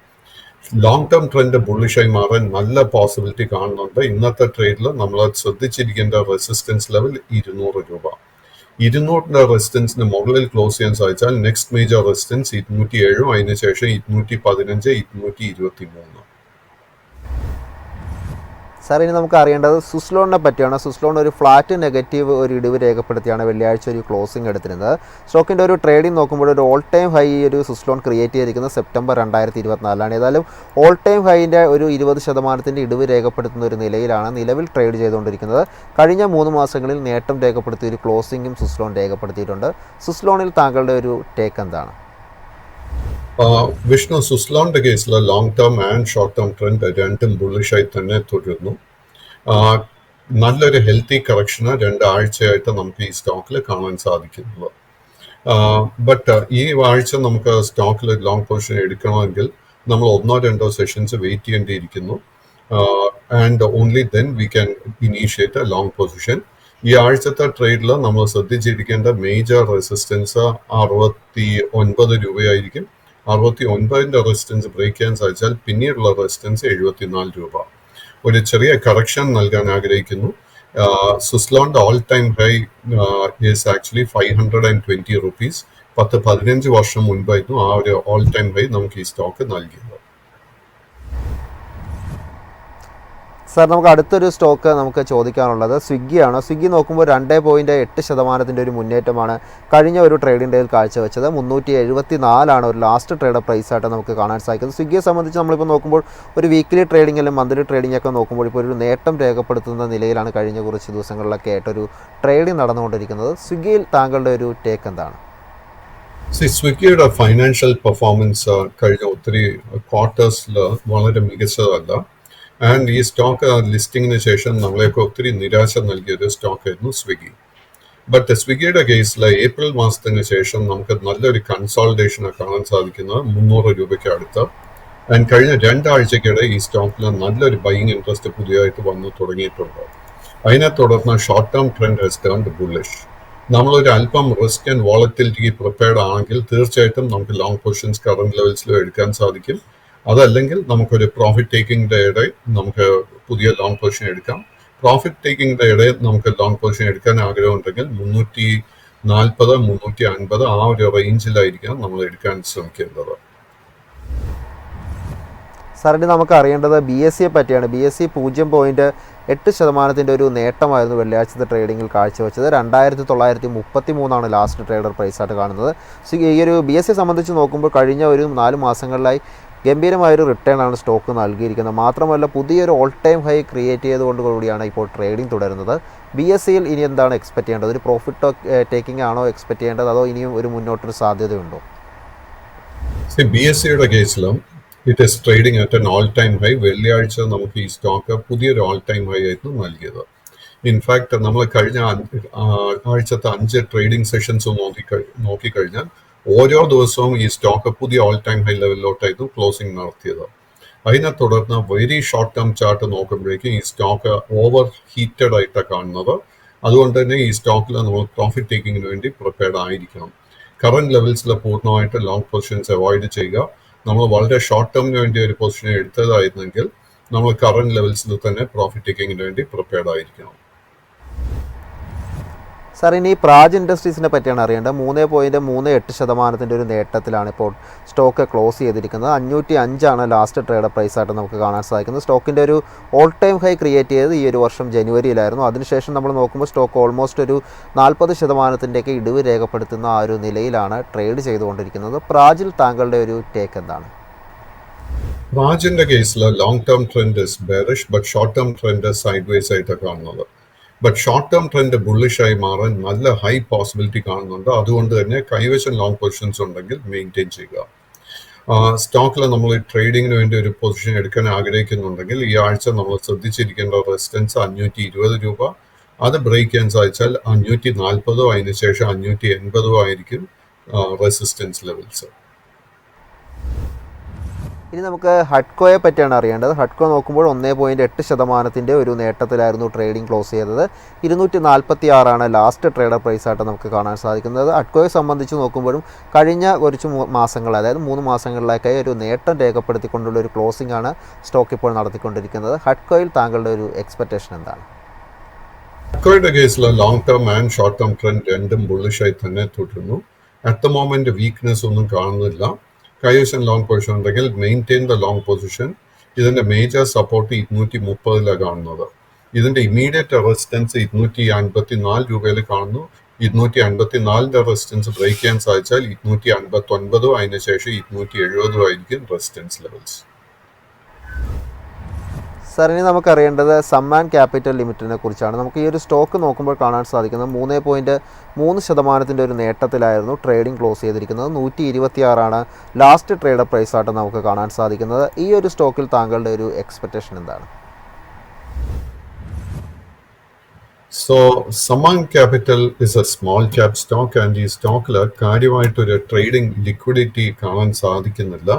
ലോങ് ടേം ട്രെൻഡ് ബുള്ളിഷായി മാറാൻ നല്ല പോസിബിലിറ്റി കാണുന്നുണ്ട്. ഇന്നത്തെ ട്രേഡിൽ നമ്മൾ ശ്രദ്ധിച്ചിരിക്കേണ്ട റെസിസ്റ്റൻസ് ലെവൽ 200 രൂപ. 200ന്റെ റെസിസ്റ്റൻസിന് മുകളിൽ ക്ലോസ് ചെയ്യാൻ സാധിച്ചാൽ നെക്സ്റ്റ് മേജർ റെസിസ്റ്റൻസ് 207, അതിനുശേഷം 215, 223. സാർ ഇനി നമുക്ക് അറിയേണ്ടത് സുസ്ലോണിനെ പറ്റിയാണ്. സുസ്ലോൺ ഒരു ഫ്ലാറ്റ് നെഗറ്റീവ് ഒരു ഇടിവ് രേഖപ്പെടുത്തിയാണ് വെള്ളിയാഴ്ച ഒരു ക്ലോസിംഗ് എടുത്തിരുന്നത്. സ്റ്റോക്കിൻ്റെ ഒരു ട്രേഡിംഗ് നോക്കുമ്പോൾ ഒരു ഓൾ ടൈം ഹൈ ഒരു സുസ്ലോൺ ക്രിയേറ്റ് ചെയ്തിരിക്കുന്നത് സെപ്റ്റംബർ 2024 ഏതായാലും ഓൾ ടൈം ഹൈൻ്റെ ഒരു 20% ഇടിവ് രേഖപ്പെടുത്തുന്ന ഒരു നിലയിലാണ് നിലവിൽ ട്രേഡ് ചെയ്തുകൊണ്ടിരിക്കുന്നത്. കഴിഞ്ഞ 3 മാസങ്ങളിൽ നേട്ടം രേഖപ്പെടുത്തിയ ഒരു ക്ലോസിംഗും സുസ്ലോൺ രേഖപ്പെടുത്തിയിട്ടുണ്ട്. സുസ്ലോണിൽ താങ്കളുടെ ഒരു ടേക്ക് എന്താണ്? വിഷ്ണു, സുസ്ലോണിന്റെ കേസിൽ long term and short term trend രണ്ടും ബുള്ളിഷായി തന്നെ തുടരുന്നു. നല്ലൊരു ഹെൽത്തി കറക്ഷന് 2 ആഴ്ചയായിട്ട് നമുക്ക് ഈ സ്റ്റോക്കിൽ കാണാൻ സാധിക്കുന്നത്. ബട്ട് ഈ ആഴ്ച നമുക്ക് സ്റ്റോക്കിൽ ലോങ് പൊസിഷൻ എടുക്കണമെങ്കിൽ നമ്മൾ 1-2 സെഷൻസ് വെയിറ്റ് ചെയ്യേണ്ടിയിരിക്കുന്നു. And only then we can initiate a long position. ഈ ആഴ്ചത്തെ ട്രേഡിൽ നമ്മൾ ശ്രദ്ധിച്ചിരിക്കേണ്ട മേജർ റെസിസ്റ്റൻസ് 69 രൂപയായിരിക്കും. 69ന്റെ റെസിസ്റ്റൻസ് ബ്രേക്ക് ചെയ്യാൻ സാധിച്ചാൽ പിന്നീടുള്ള റെസിസ്റ്റൻസ് 74 രൂപ. ഒരു ചെറിയ കറക്ഷൻ നൽകാൻ ആഗ്രഹിക്കുന്നു. സുസ്ലോണിന്റെ all time high is actually 520 rupees. 10-15 വർഷം മുൻപായിരുന്നു ആ ഒരു ഓൾ ടൈം ഹൈ നമുക്ക് ഈ സ്റ്റോക്ക് നൽകിയത്. സാർ, നമുക്ക് അടുത്തൊരു സ്റ്റോക്ക് നമുക്ക് ചോദിക്കാനുള്ളത് സ്വിഗ്ഗിയാണ്. സ്വിഗ്ഗി നോക്കുമ്പോൾ 2.8% ഒരു മുന്നേറ്റമാണ് കഴിഞ്ഞ ഒരു ട്രേഡിംഗ് ഡേയിൽ കാഴ്ചവെച്ചത്. 374 ഒരു ലാസ്റ്റ് ട്രേഡ് പ്രൈസ് ആയിട്ട് നമുക്ക് കാണാൻ സാധിക്കുന്നത്. സ്വിഗ്ഗിയെ സംബന്ധിച്ച് നമ്മളിപ്പോൾ നോക്കുമ്പോൾ ഒരു വീക്ക്ലി ട്രേഡിംഗ് അല്ലെങ്കിൽ മന്ത്ലി ട്രേഡിംഗ് ഒക്കെ നോക്കുമ്പോൾ ഇപ്പോൾ ഒരു നേട്ടം രേഖപ്പെടുത്തുന്ന നിലയിലാണ് കഴിഞ്ഞ കുറച്ച് ദിവസങ്ങളിലൊക്കെ ആയിട്ടൊരു ട്രേഡിംഗ് നടന്നുകൊണ്ടിരിക്കുന്നത്. സ്വിഗ്ഗിയിൽ താങ്കളുടെ ഒരു ടേക്ക് എന്താണ്? സ്വിഗ്ഗിയുടെ ഫൈനാൻഷ്യൽ പെർഫോമൻസ് കഴിഞ്ഞ ഒത്തിരി ക്വാർട്ടേഴ്സിൽ വളരെ മികച്ചതല്ല. ആൻഡ് ഈ സ്റ്റോക്ക് ലിസ്റ്റിങ്ങിന് ശേഷം നമ്മളെയൊക്കെ ഒത്തിരി നിരാശ നൽകിയൊരു സ്റ്റോക്കായിരുന്നു സ്വിഗ്ഗി. ബട്ട് സ്വിഗ്ഗിയുടെ കേസിൽ ഏപ്രിൽ മാസത്തിന് ശേഷം നമുക്ക് നല്ലൊരു കൺസോൾട്ടേഷനെ കാണാൻ സാധിക്കുന്നത് 300 രൂപയ്ക്ക് അടുത്ത്. ആൻഡ് കഴിഞ്ഞ 2 ആഴ്ചയ്ക്കിടെ ഈ സ്റ്റോക്കിൽ നല്ലൊരു ബൈയിങ് ഇൻട്രസ്റ്റ് പുതിയതായിട്ട് വന്നു തുടങ്ങിയിട്ടുണ്ട്. അതിനെ തുടർന്ന് short term trend has turned bullish. നമ്മളൊരു അല്പം റിസ്ക് ആൻഡ് വോളറ്റിലിറ്റിക്ക് പ്രിപ്പയർഡ് ആണെങ്കിൽ തീർച്ചയായിട്ടും നമുക്ക് ലോങ് പൊസിഷൻസ് കറന്റ് ലെവൽസിലും എടുക്കാൻ സാധിക്കും. അതല്ലെങ്കിൽ നമുക്കൊരു പ്രോഫിറ്റ് ടേക്കിംഗ് ഇടയിൽ നമുക്ക് പുതിയ ലോങ് പൊസിഷൻ എടുക്കാം. പ്രോഫിറ്റ് ടേക്കിംഗ് ഇടയിൽ നമുക്ക് ലോങ് പൊസിഷൻ എടുക്കാൻ ആഗ്രഹമുണ്ടെങ്കിൽ 340-350 ആ ഒരു റേഞ്ചിലായിരിക്കാം നമ്മൾ എടുക്കാൻ ശ്രമിക്കേണ്ടത്. സാറിന് നമുക്ക് അറിയേണ്ടത് BSE പറ്റിയാണ്. BSE 0.8% ഒരു നേട്ടമായിരുന്നു വെള്ളിയാഴ്ചത്തെ ട്രേഡിങ്ങിൽ കാഴ്ചവെച്ചത്. 2933 ലാസ്റ്റ് ട്രേഡർ പ്രൈസായിട്ട് കാണുന്നത്. ഈ ഒരു BSE സംബന്ധിച്ച് നോക്കുമ്പോൾ കഴിഞ്ഞ ഒരു 4 മാസങ്ങളിലായി ഗംഭീരമായൊരു റിട്ടേൺ ആണ് സ്റ്റോക്ക് നൽകിയിരിക്കുന്നത്. മാത്രമല്ല പുതിയൊരു ഓൾ ടൈം ഹൈ ക്രിയേറ്റ് ചെയ്തുകൊണ്ടുകൂടിയാണ് ഇപ്പോൾ ട്രേഡിംഗ് തുടരുന്നത്. BSEയിൽ ഇനി എന്താണ് എക്സ്പെക്ട് ചെയ്യേണ്ടത്? ഒരു പ്രോഫിറ്റ് ടേക്കിംഗ് ആണോ എക്സ്പെക്ട് ചെയ്യേണ്ടത്, അതോ ഇനിയും ഒരു മുന്നോട്ടൊരു സാധ്യതയുണ്ടോ? BSEയുടെ കേസിലും it is trading at an all time high. വെള്ളിയാഴ്ച നമുക്ക് ഈ സ്റ്റോക്ക് പുതിയൊരു ഓൾ ടൈം ഹൈ ആയിരുന്നു നൽകിയത്. ഇൻഫാക്ട് നമ്മൾ കഴിഞ്ഞ ആഴ്ചത്തെ 5 ട്രേഡിംഗ് സെഷൻസ് നോക്കിക്കഴിഞ്ഞാൽ ഓരോ ദിവസവും ഈ സ്റ്റോക്ക് പുതിയ ഓൾ ടൈം ഹൈ ലെവലിലോട്ടായിരുന്നു ക്ലോസിംഗ് നടത്തിയത്. അതിനെ തുടർന്ന് വെരി ഷോർട്ട് ടേം ചാർട്ട് നോക്കുമ്പോഴേക്കും ഈ സ്റ്റോക്ക് ഓവർ ഹീറ്റഡ് ആയിട്ടാണ് കാണുന്നത്. അതുകൊണ്ട് തന്നെ ഈ സ്റ്റോക്കിൽ നമ്മൾ പ്രോഫിറ്റ് ടേക്കിങ്ങിന് വേണ്ടി പ്രിപ്പയർഡ് ആയിരിക്കണം. കറന്റ് ലെവൽസിൽ പൂർണ്ണമായിട്ട് ലോങ് പൊസിഷൻസ് അവോയ്ഡ് ചെയ്യുക. നമ്മൾ വളരെ ഷോർട്ട് ടേമിന് വേണ്ടി ഒരു പൊസിഷൻ എടുത്തതായിരുന്നെങ്കിൽ നമ്മൾ കറന്റ് ലെവൽസിൽ തന്നെ പ്രോഫിറ്റ് ടേക്കിങ്ങിന് വേണ്ടി പ്രിപ്പയർഡ് ആയിരിക്കണം. സാർ, ഇനി പ്രാജ് ഇൻഡസ്ട്രീസിനെ പറ്റിയാണ് അറിയേണ്ടത്. 3.38% ഒരു നേട്ടത്തിലാണ് ഇപ്പോൾ സ്റ്റോക്ക് ക്ലോസ് ചെയ്തിരിക്കുന്നത്. 505 ലാസ്റ്റ് ട്രേഡ് പ്രൈസായിട്ട് നമുക്ക് കാണാൻ സാധിക്കുന്നത്. സ്റ്റോക്കിൻ്റെ ഒരു ഓൾ ടൈം ഹൈ ക്രിയേറ്റ് ചെയ്തത് ഈ ഒരു വർഷം ജനുവരിയിലായിരുന്നു. അതിനുശേഷം നമ്മൾ നോക്കുമ്പോൾ സ്റ്റോക്ക് ഓൾമോസ്റ്റ് ഒരു 40% ഇടിവ് രേഖപ്പെടുത്തുന്ന ആ ഒരു നിലയിലാണ് ട്രേഡ് ചെയ്തുകൊണ്ടിരിക്കുന്നത്. പ്രാജിൽ താങ്കളുടെ ഒരു ടേക്ക് എന്താണ്? പ്രാജിന്റെ കേസിൽ long term trend is bearish, but short term trend sideways ആയിട്ടാണ് കാണുന്നത്. ബട്ട് ഷോർട്ട് ടേം ട്രെൻഡ് ബുള്ളിഷായി മാറാൻ നല്ല ഹൈ പോസിബിലിറ്റി കാണുന്നുണ്ട്. അതുകൊണ്ട് തന്നെ കൈവശം ലോങ് പൊസിഷൻസ് ഉണ്ടെങ്കിൽ മെയിൻറ്റെയിൻ ചെയ്യുക. സ്റ്റോക്കിൽ നമ്മൾ ട്രേഡിങ്ങിന് വേണ്ടി ഒരു പൊസിഷൻ എടുക്കാൻ ആഗ്രഹിക്കുന്നുണ്ടെങ്കിൽ ഈ ആഴ്ച നമ്മൾ ശ്രദ്ധിച്ചിരിക്കേണ്ട റെസിസ്റ്റൻസ് 520 രൂപ. അത് ബ്രേക്ക് ചെയ്യാൻ സാധിച്ചാൽ 540 അതിനുശേഷം 580 ആയിരിക്കും റെസിസ്റ്റൻസ് ലെവൽസ്. ഇനി നമുക്ക് ഹഡ്കോയെ പറ്റിയാണ് അറിയേണ്ടത്. ഹഡ്കോ നോക്കുമ്പോൾ 1.8% ഒരു നേട്ടത്തിലായിരുന്നു ട്രേഡിംഗ് ക്ലോസ് ചെയ്തത്. 246 ലാസ്റ്റ് ട്രേഡർ പ്രൈസായിട്ട് നമുക്ക് കാണാൻ സാധിക്കുന്നത്. ഹഡ്കോയെ സംബന്ധിച്ച് നോക്കുമ്പോഴും കഴിഞ്ഞ കുറച്ച് മാസങ്ങൾ, അതായത് 3 മാസങ്ങളിലേക്കായി ഒരു നേട്ടം രേഖപ്പെടുത്തിക്കൊണ്ടുള്ള ഒരു ക്ലോസിംഗ് ആണ് സ്റ്റോക്ക് ഇപ്പോൾ നടത്തിക്കൊണ്ടിരിക്കുന്നത്. ഹഡ്കോയിൽ താങ്കളുടെ ഒരു എക്സ്പെക്റ്റേഷൻ എന്താണ്? ഹഡ്കോയുടെ കേസിൽ long term and short term trend രണ്ടും ബുള്ളിഷായി തന്നെ തുടരുന്നു. അറ്റ് ദ മൊമെന്റ് വീക്ക്നെസ് ഒന്നും കാണുന്നില്ല. കൈവശം ലോങ് പൊസിഷൻ ഉണ്ടെങ്കിൽ മെയിൻറ്റെയിൻ ദ ലോങ് പൊസിഷൻ. ഇതിന്റെ മേജർ സപ്പോർട്ട് 230 കാണുന്നത്. ഇതിന്റെ ഇമീഡിയറ്റ് റെസിസ്റ്റൻസ് 254 രൂപയിൽ കാണുന്നു. 254 റെസിസ്റ്റൻസ് ബ്രേക്ക് ചെയ്യാൻ സാധിച്ചാൽ 259 അതിനുശേഷം 270 ആയിരിക്കും റെസിസ്റ്റൻസ് ലെവൽസ്. സാർ, ഇനി നമുക്കറിയേണ്ടത് സമ്മാൻ ക്യാപിറ്റൽ ലിമിറ്റഡിനെ കുറിച്ചാണ്. നമുക്ക് ഈ ഒരു സ്റ്റോക്ക് നോക്കുമ്പോൾ കാണാൻ സാധിക്കുന്നത് 3.3% ഒരു നേട്ടത്തിലായിരുന്നു ട്രേഡിംഗ് ക്ലോസ് ചെയ്തിരിക്കുന്നത്. 126 ലാസ്റ്റ് ട്രേഡ് പ്രൈസായിട്ട് നമുക്ക് കാണാൻ സാധിക്കുന്നത്. ഈ ഒരു സ്റ്റോക്കിൽ താങ്കളുടെ ഒരു എക്സ്പെക്റ്റേഷൻ എന്താണ്? So Samman capital is A small cap stock and ഈ സ്റ്റോക്കിൽ കാര്യമായിട്ടൊരു ട്രേഡിംഗ് ലിക്വിഡിറ്റി കാണാൻ സാധിക്കുന്നില്ല.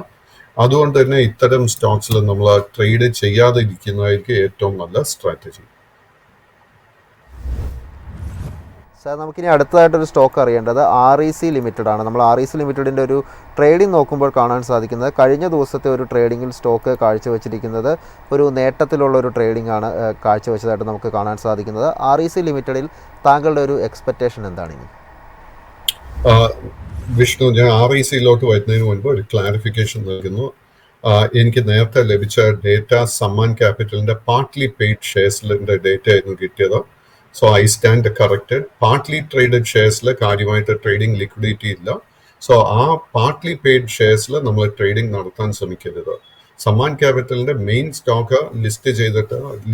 അതുകൊണ്ട് തന്നെ ഇത്തരം സ്റ്റോക്സിൽ നമ്മൾ ട്രേഡ് ചെയ്യാതെ ഇരിക്കുന്നതായിരിക്കും ഏറ്റവും നല്ല സ്ട്രാറ്റജി. സാർ നമുക്കിനി അടുത്തതായിട്ടൊരു സ്റ്റോക്ക് അറിയേണ്ടത് REC ലിമിറ്റഡ് ആണ്. നമ്മൾ REC ലിമിറ്റഡിൻ്റെ ഒരു ട്രേഡിംഗ് നോക്കുമ്പോൾ കാണാൻ സാധിക്കുന്നത് കഴിഞ്ഞ ദിവസത്തെ ഒരു ട്രേഡിങ്ങിൽ സ്റ്റോക്ക് കാഴ്ചവെച്ചിരിക്കുന്നത് ഒരു നേട്ടത്തിലുള്ള ഒരു ട്രേഡിംഗ് ആണ് കാഴ്ചവെച്ചതായിട്ട് നമുക്ക് കാണാൻ സാധിക്കുന്നത്. REC ലിമിറ്റഡിൽ താങ്കളുടെ ഒരു എക്സ്പെക്റ്റേഷൻ എന്താണ് ഇനി? വിഷ്ണു, ഞാൻ RECയിലോട്ട് വരുന്നതിന് മുൻപ് ഒരു ക്ലാരിഫിക്കേഷൻ നൽകുന്നു. എനിക്ക് നേരത്തെ ലഭിച്ച ഡേറ്റ സമ്മാൻ ക്യാപിറ്റലിന്റെ പാർട്ട്ലി പെയ്ഡ് ഷെയർസിന്റെ ഡേറ്റ ആയിരുന്നു കിട്ടിയത്. So I stand corrected. Partly traded ഷെയർസിൽ കാര്യമായിട്ട് ട്രേഡിംഗ് ലിക്വിഡിറ്റി ഇല്ല. സോ ആ പാർട്ട്ലി പെയ്ഡ് ഷെയർസിൽ നമ്മൾ ട്രേഡിംഗ് നടത്താൻ ശ്രമിക്കരുത്. സമ്മാൻ ക്യാപിറ്റലിന്റെ മെയിൻ സ്റ്റോക്ക്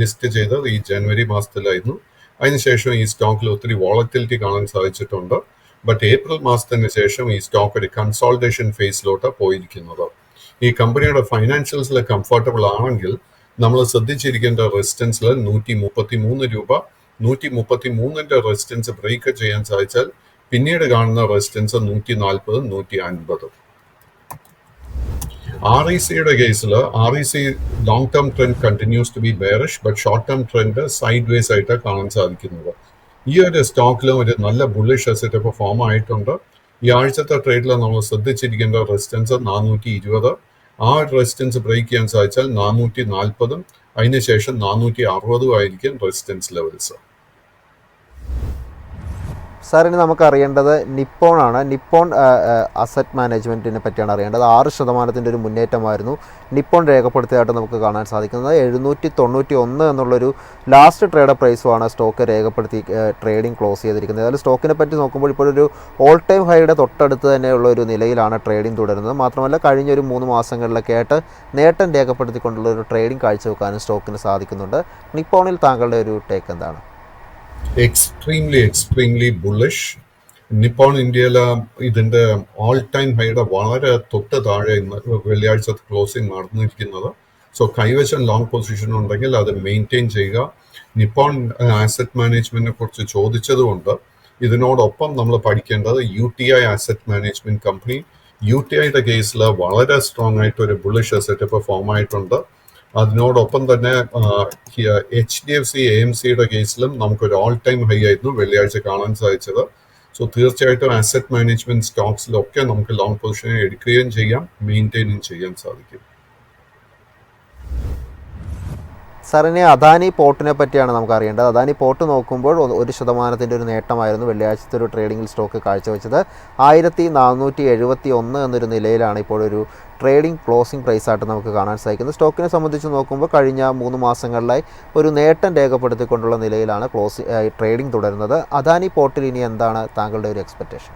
ലിസ്റ്റ് ചെയ്തത് ഈ ജനുവരി മാസത്തിലായിരുന്നു. അതിനുശേഷം ഈ സ്റ്റോക്കിൽ ഒത്തിരി വോളറ്റിലിറ്റി കാണാൻ സാധിച്ചിട്ടുണ്ട്. ബട്ട് ഏപ്രിൽ മാസത്തിന് ശേഷം ഈ സ്റ്റോക്ക് ഒരു കൺസോൾട്ടേഷൻ ഫേസിലോട്ടാണ് പോയിരിക്കുന്നത്. ഈ കമ്പനിയുടെ ഫൈനാൻഷ്യൽസിൽ കംഫർട്ടബിൾ ആണെങ്കിൽ നമ്മൾ ശ്രദ്ധിച്ചിരിക്കേണ്ട റെസിസ്റ്റൻസിൽ 133 രൂപ, 133ന്റെ റെസിസ്റ്റൻസ് ബ്രേക്ക് ചെയ്യാൻ സാധിച്ചാൽ പിന്നീട് കാണുന്ന റെസിസ്റ്റൻസ് 140, 150. RECയുടെ കേസിൽ REC long term trend continues to be bearish, but short term trend sideways ആയിട്ടാണ് കാണാൻ സാധിക്കുന്നത്. ഈ ഒരു സ്റ്റോക്കിലും ഒരു നല്ല ബുള്ളിഷ് അസറ്റ് ഇപ്പോൾ ഫോം ആയിട്ടുണ്ട്. ഈ ആഴ്ചത്തെ ട്രേഡിൽ നമ്മൾ ശ്രദ്ധിച്ചിരിക്കേണ്ട റെസിസ്റ്റൻസ് 420. ആ റെസിസ്റ്റൻസ് ബ്രേക്ക് ചെയ്യാൻ സാധിച്ചാൽ 440, അതിനുശേഷം 460 ആയിരിക്കും റെസിസ്റ്റൻസ് ലെവൽസ്. സാർ ഇനി നമുക്ക് അറിയേണ്ടത് നിപ്പോൺ ആണ്. നിപ്പോൺ അസറ്റ് മാനേജ്മെൻറ്റിനെ പറ്റിയാണ് അറിയേണ്ടത്. 6% ഒരു മുന്നേറ്റമായിരുന്നു നിപ്പോൺ രേഖപ്പെടുത്തിയതായിട്ട് നമുക്ക് കാണാൻ സാധിക്കുന്നത്. 791 എന്നുള്ളൊരു ലാസ്റ്റ് ട്രേഡ് പ്രൈസുമാണ് സ്റ്റോക്ക് രേഖപ്പെടുത്തി ട്രേഡിംഗ് ക്ലോസ് ചെയ്തിരിക്കുന്നത്. അതിൽ സ്റ്റോക്കിനെ പറ്റി നോക്കുമ്പോൾ ഇപ്പോഴൊരു ഓൾ ടൈം ഹൈയുടെ തൊട്ടടുത്ത് തന്നെയുള്ള ഒരു നിലയിലാണ് ട്രേഡിംഗ് തുടരുന്നത്. മാത്രമല്ല കഴിഞ്ഞൊരു 3 മാസങ്ങളിലൊക്കെ ആയിട്ട് നേട്ടം രേഖപ്പെടുത്തിക്കൊണ്ടുള്ള ഒരു ട്രേഡിംഗ് കാഴ്ചവെക്കാനും സ്റ്റോക്കിന് സാധിക്കുന്നുണ്ട്. നിപ്പോണിൽ താങ്കളുടെ ഒരു ടേക്ക് എന്താണ്? Extremely bullish. നിപ്പോൺ ഇന്ത്യയിലെ ഇതിന്റെ ഓൾ ടൈം ഹൈയുടെ വളരെ തൊട്ട് താഴെ വെള്ളിയാഴ്ച ക്ലോസിംഗ് നടന്നിരിക്കുന്നത്. സോ കൈവശം ലോങ് പൊസിഷൻ ഉണ്ടെങ്കിൽ അത് മെയിൻറ്റെയിൻ ചെയ്യുക. നിപ്പോൺ ആസറ്റ് മാനേജ്മെന്റിനെ കുറിച്ച് ചോദിച്ചതുകൊണ്ട് ഇതിനോടൊപ്പം നമ്മൾ പഠിക്കേണ്ടത് UTI ആസറ്റ് മാനേജ്മെന്റ് കമ്പനി. UTIയുടെ കേസിൽ വളരെ സ്ട്രോങ് ആയിട്ട് ഒരു ബുള്ളിഷ് അസറ്റ് ഇപ്പോൾ ഫോം ആയിട്ടുണ്ട്. അതിനോടൊപ്പം തന്നെ HDFC AMCയുടെ കേസിലും നമുക്കൊരു ഓൾ ടൈം ഹൈ ആയിരുന്നു വെള്ളിയാഴ്ച കാണാൻ സാധിച്ചത്. സോ തീർച്ചയായിട്ടും അസറ്റ് മാനേജ്മെന്റ് സ്റ്റോക്സിലൊക്കെ നമുക്ക് ലോങ് പൊസിഷൻ എടുക്കുകയും ചെയ്യാം, മെയിൻറ്റെയിനും ചെയ്യാൻ സാധിക്കും. സാറിന് അദാനി പോർട്ടിനെ പറ്റിയാണ് നമുക്ക് അറിയേണ്ടത്. അദാനി പോർട്ട് നോക്കുമ്പോൾ 1% ഒരു നേട്ടമായിരുന്നു വെള്ളിയാഴ്ചത്തെ ഒരു ട്രേഡിങ്ങിൽ സ്റ്റോക്ക് കാഴ്ചവെച്ചത്. 1471 എന്നൊരു നിലയിലാണ് ഇപ്പോഴൊരു ട്രേഡിംഗ് ക്ലോസിംഗ് പ്രൈസായിട്ട് നമുക്ക് കാണാൻ സാധിക്കുന്നത്. സ്റ്റോക്കിനെ സംബന്ധിച്ച് നോക്കുമ്പോൾ കഴിഞ്ഞ 3 മാസങ്ങളിലായി ഒരു നേട്ടം രേഖപ്പെടുത്തിക്കൊണ്ടുള്ള നിലയിലാണ് ട്രേഡിംഗ് തുടരുന്നത്. അദാനി പോർട്ടിൽ ഇനി എന്താണ് താങ്കളുടെ ഒരു എക്സ്പെക്റ്റേഷൻ?